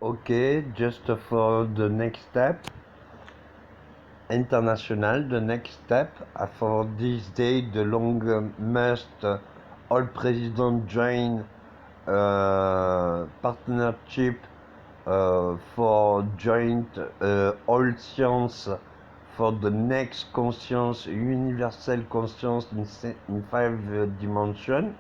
Okay, just for the next step, international, the next step, for this day, the long must all president join partnership for joint all science for the next conscience, universal conscience in five dimensions,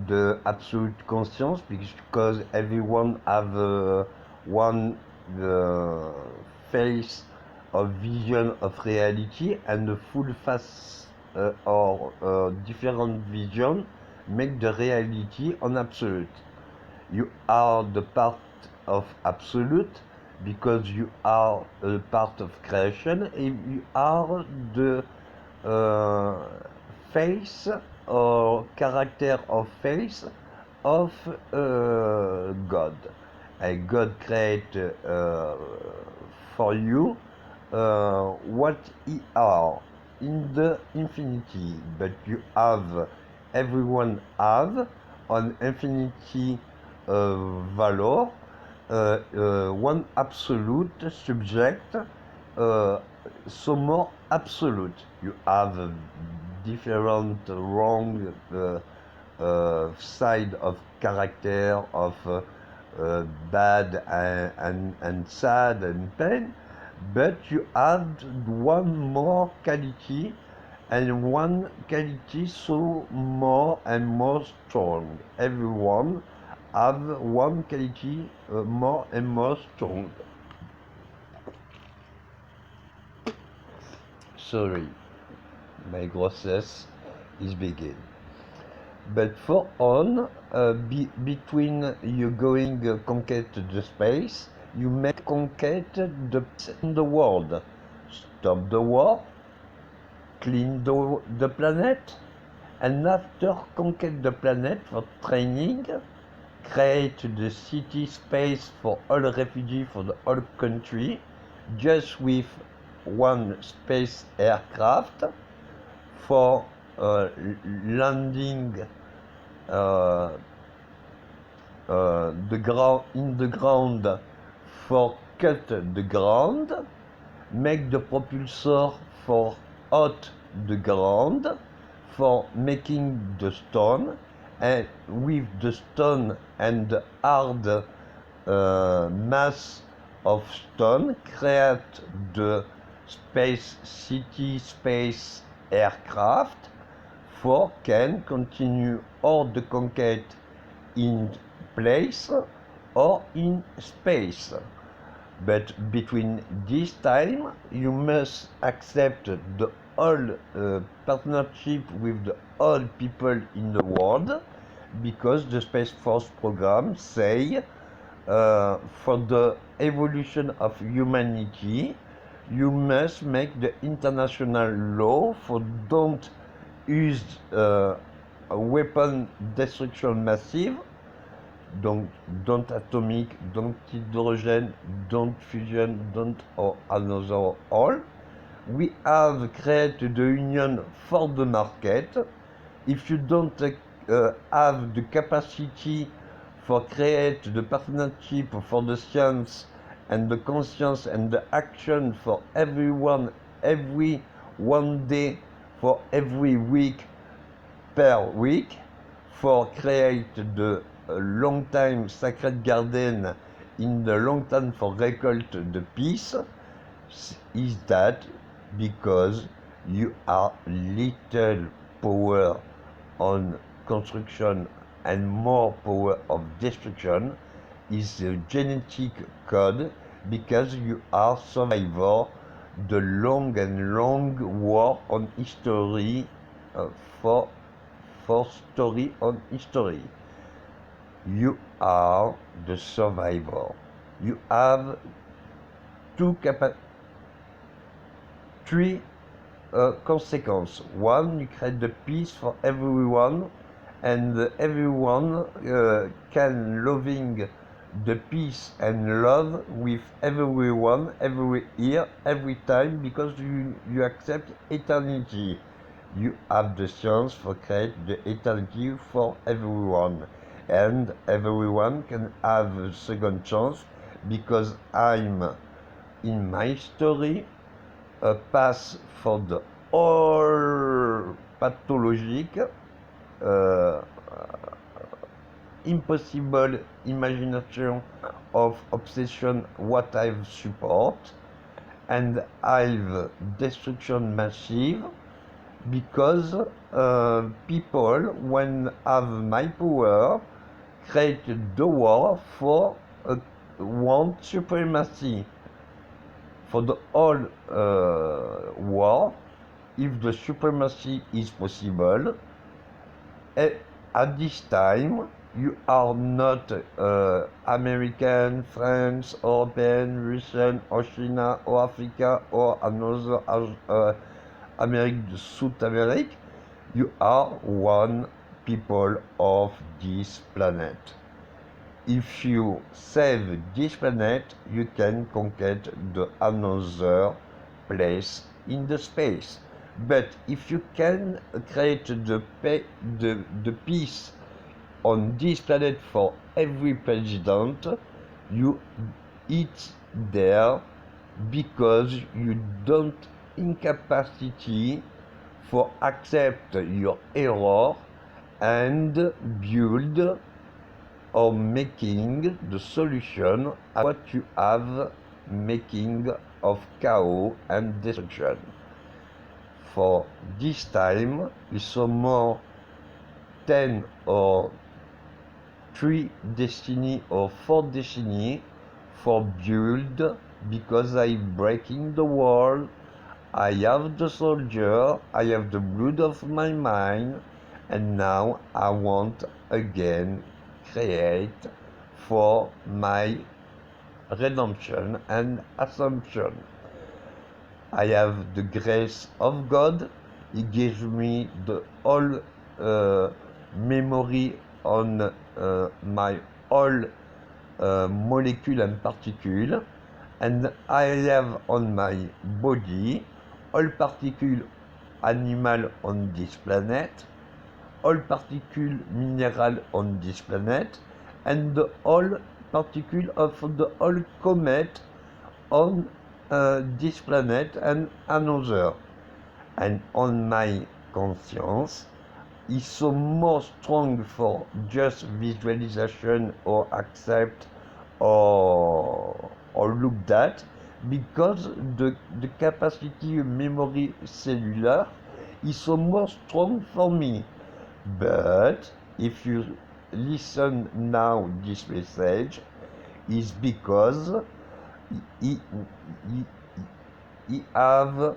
the absolute conscience, because everyone have one face of vision of reality, and the full face or different vision make the reality on absolute. You are the part of absolute because you are a part of creation, and you are the uh, face or character of face of God. And God create for you what He are in the infinity, but you have, everyone have on infinity valor one absolute subject, so more absolute. You have different wrong side of character, of bad and sad and pain, but you add one more quality, and one quality so more and more strong. Everyone have one quality more and more strong. Sorry, my grossness is begin. But for on, between you going conquer the space, you make conquer the world. Stop the war, clean the planet, and after conquer the planet for training, create the city space for all refugees for the whole country, just with one space aircraft for landing uh, the ground in the ground, for cut the ground, make the propulsor for hot the ground, for making the stone, and with the stone and the hard mass of stone create the space city space aircraft for can continue or the conquest in place or in space. But between this time, you must accept the whole partnership with the all people in the world, because the Space Force program say for the evolution of humanity, you must make the international law for don't use weapon destruction massive, don't atomic, don't hydrogen, don't fusion, don't or another all. We have created the union for the market. If you don't have the capacity for create the partnership for the science and the conscience and the action for everyone, every one day, for every week, per week, for create the long time sacred garden in the long time for recolt the peace, is that because you are little power on construction and more power of destruction, is a genetic code, because you are survivor the long and long war on history, for story on history. You are the survivor. You have three consequences. One, you create the peace for everyone, and everyone can loving the peace and love with everyone, every year, every time, because you accept eternity. You have the chance for create the eternity for everyone, and everyone can have a second chance because I'm in my story a pass for the all pathologic, impossible imagination of obsession what I've support, and I've destruction massive because people, when have my power, create the war for want supremacy. For the whole war, if the supremacy is possible, at this time you are not American, French, European, Russian, or China, or Africa, or another South America. You are one people of this planet. If you save this planet, you can conquer the another place in the space. But if you can create the peace on this planet for every president, you eat there because you don't incapacity for accept your error and build or making the solution at what you have making of chaos and destruction. For this time, is some more 10 or 3 destiny or 4 destiny for build because I breaking the wall. I have the soldier, I have the blood of my mind, and now I want again create for my redemption and assumption. I have the grace of God. He gives me the whole memory on my whole molecule and particle, and I have on my body all particle animal on this planet, all particle mineral on this planet, and the all particle of the whole comet on this planet and another. And on my conscience is so more strong for just visualization or accept or look that, because the capacity memory cellular is so more strong for me. But if you listen now this message, is because he have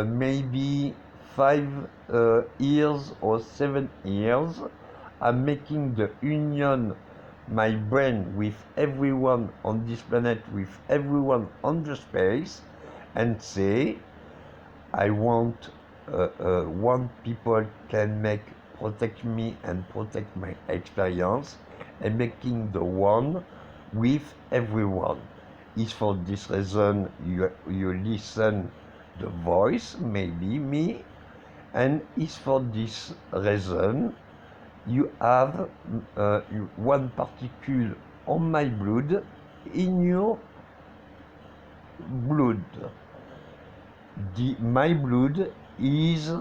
maybe 5 years or 7 years. I'm making the union my brain with everyone on this planet, with everyone on the space, and say, I want one people can make protect me and protect my experience, and making the one with everyone. Is for this reason you listen the voice, maybe me, and is for this reason you have one particle on my blood in your blood. My blood is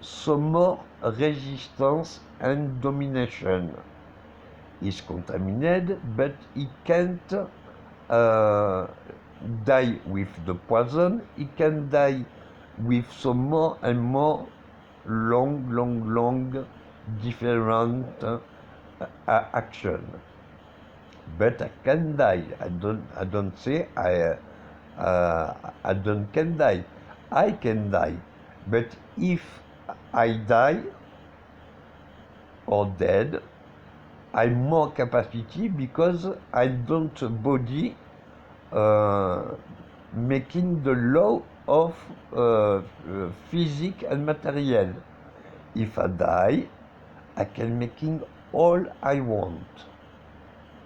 some more resistance and domination. Is contaminated, but it can't die with the poison. It can die with some more and more long different action. But I can die. I don't say I don't can die. I can die. But if I die or dead, I'm more capacity because I don't body making the law of physics and material. If I die, I can making all I want.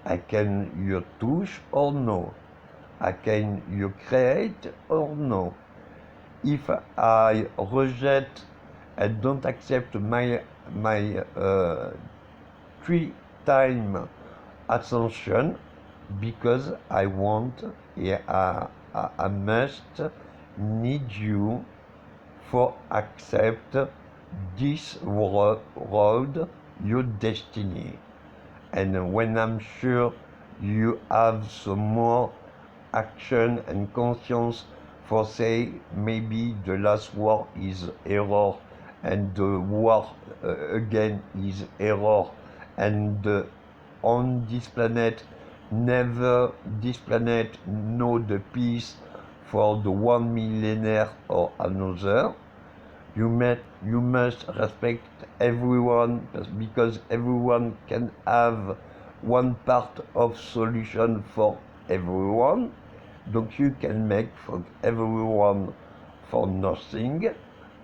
I can you touch or no. I can you create or no. If I reject and don't accept my 3 time attention because I want, I must need you for accept this road, your destiny. And when I'm sure you have some more action and conscience for say maybe the last war is error and the war again is error and on this planet never this planet know the peace for the one millennium or another. You must respect everyone because everyone can have one part of solution for everyone. Donc you can make for everyone for nothing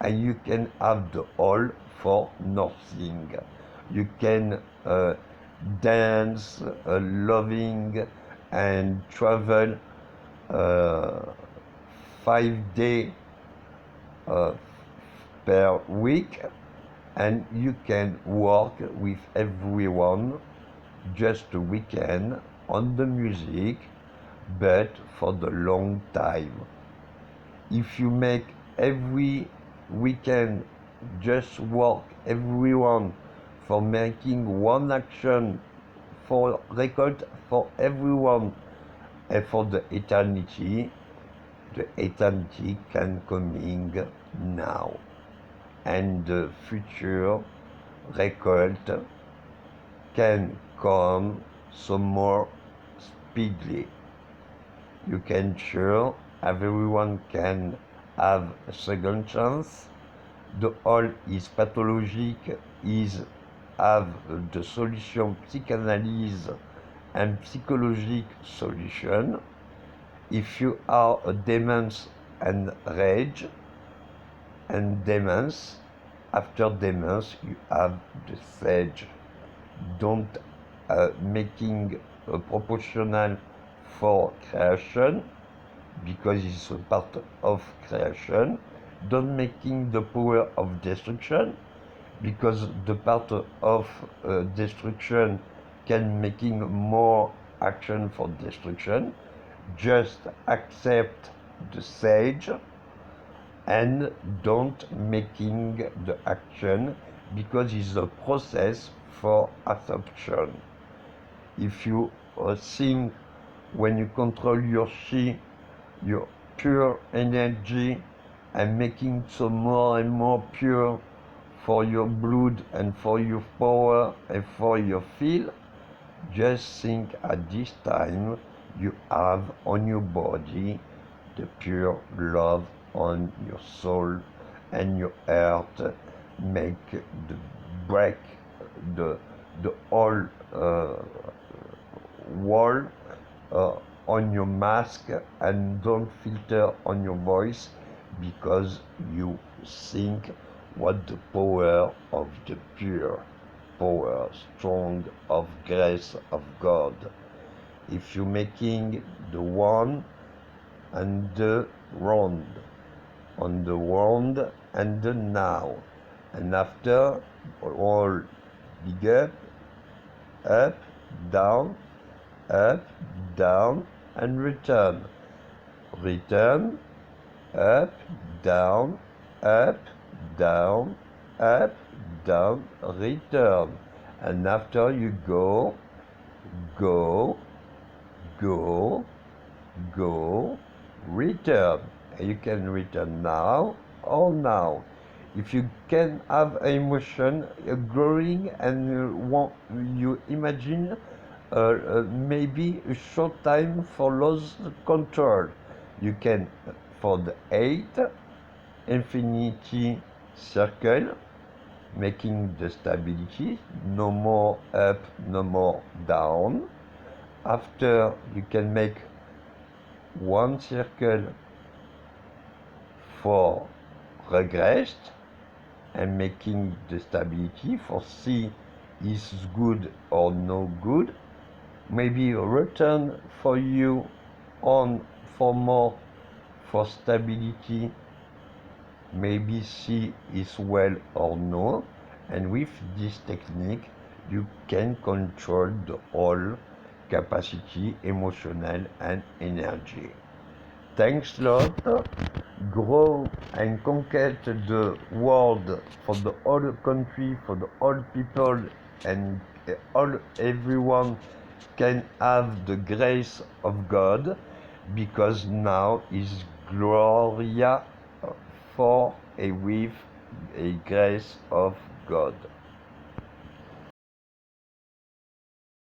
and you can have the all for nothing. You can dance, loving and travel 5 days per week and you can work with everyone just a weekend on the music but for the long time. If you make every weekend just work everyone for making one action for record for everyone and for the eternity can coming now and the future record can come some more speedily. You can sure everyone can have a second chance. The all is pathologic is have the solution psychanalyse and psychologic solution. If you are a demons and rage and demons, after demons you have the sage. Don't making a proportional for creation because it's a part of creation. Don't making the power of destruction because the part of destruction can making more action for destruction. Just accept the sage and don't making the action because it's a process for assumption. If you think when you control your chi, your pure energy and making some more and more pure for your blood and for your power and for your feel, just think at this time you have on your body the pure love on your soul and your heart make the break the whole wall on your mask and don't filter on your voice because you think what the power of the pure power strong of grace of God. If you're making the one and the round on the round and the now and after all big up down and return up down return and after you go return. You can return now or now. If you can have an emotion growing and you imagine maybe a short time for loss control, you can for the 8 infinity circle making the stability, no more up, no more down. After you can make one circle for regressed and making the stability for see is good or no good. Maybe return for you on for more for stability. Maybe see is well or no. And with this technique you can control the whole capacity, emotional and energy. Thanks lot. Grow and conquer the world for the whole country, for the whole people, and everyone can have the grace of God, because now is Gloria for a with a grace of God.